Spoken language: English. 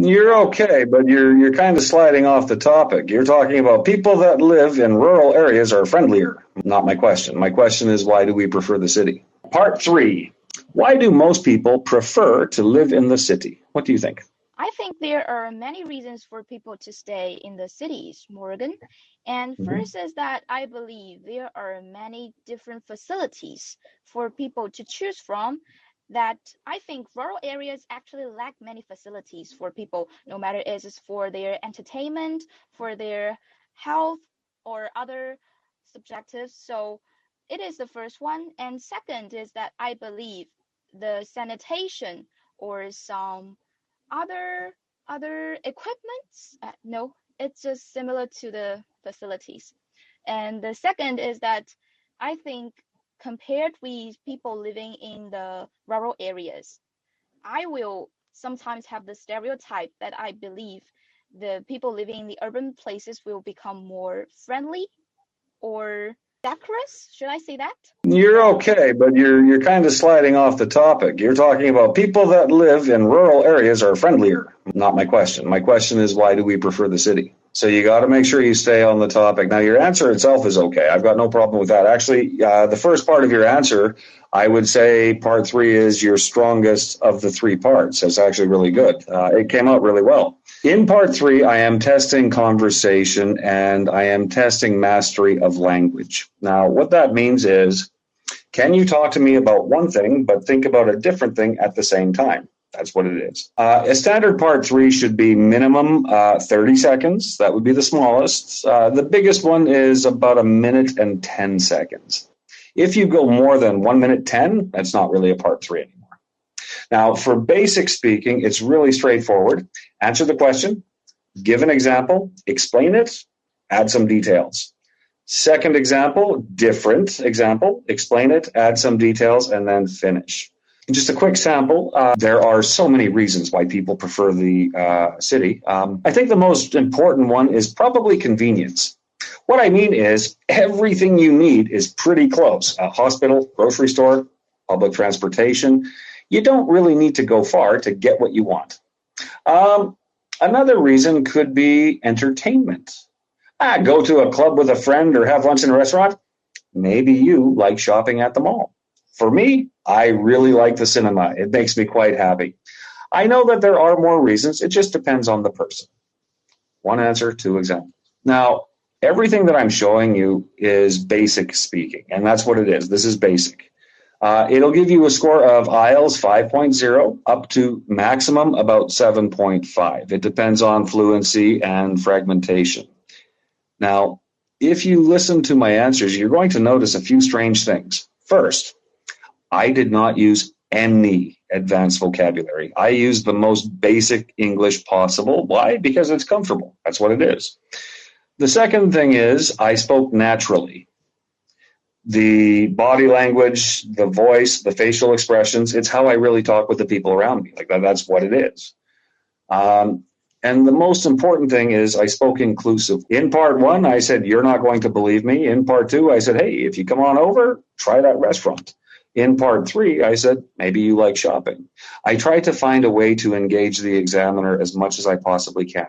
You're okay, but you're kind of sliding off the topic. You're talking about people that live in rural areas are friendlier. Not my question. My question is, why do we prefer the city? Part 3. Why do most people prefer to live in the city? What do you think? I think there are many reasons for people to stay in the cities, Morgan. And first is that I believe there are many different facilities for people to choose from that I think rural areas actually lack many facilities for people, no matter if it's for their entertainment, for their health, or other subjectives. So it is the first one. And second is that I believe the sanitation or some other equipments, no, it's just similar to the facilities. And the second is that I think compared with people living in the rural areas, I will sometimes have the stereotype that I believe the people living in the urban places will become more friendly or decorous. Should I say that? You're okay, but you're kind of sliding off the topic. You're talking about people that live in rural areas are friendlier. Not my question. My question is, why do we prefer the city? So you got to make sure you stay on the topic. Now, your answer itself is okay. I've got no problem with that. Actually, the first part of your answer, I would say part 3 is your strongest of the 3 parts. That's actually really good. It came out really well. In part 3, I am testing conversation and I am testing mastery of language. Now, what that means is, can you talk to me about one thing, but think about a different thing at the same time? That's what it is. A standard part 3 should be minimum 30 seconds. That would be the smallest. The biggest one is about 1 minute and 10 seconds. If you go more than 1 minute 10, that's not really a part 3 anymore. Now, for basic speaking, it's really straightforward. Answer the question, give an example, explain it, add some details. Second example, different example, explain it, add some details, and then finish. Just a quick sample. There are so many reasons why people prefer the city. I think the most important one is probably convenience. What I mean is everything you need is pretty close. A hospital, grocery store, public transportation. You don't really need to go far to get what you want. Another reason could be entertainment. Go to a club with a friend or have lunch in a restaurant. Maybe you like shopping at the mall. For me, I really like the cinema. It makes me quite happy. I know that there are more reasons. It just depends on the person. One answer, 2 examples. Now, everything that I'm showing you is basic speaking, and that's what it is. This is basic. It'll give you a score of IELTS 5.0 up to maximum about 7.5. It depends on fluency and fragmentation. Now, if you listen to my answers, you're going to notice a few strange things. First, I did not use any advanced vocabulary. I used the most basic English possible. Why? Because it's comfortable. That's what it is. The second thing is I spoke naturally. The body language, the voice, the facial expressions, it's how I really talk with the people around me. Like that's what it is. And the most important thing is I spoke inclusive. In part 1, I said, you're not going to believe me. In part 2, I said, hey, if you come on over, try that restaurant. In part 3, I said, maybe you like shopping. I tried to find a way to engage the examiner as much as I possibly can.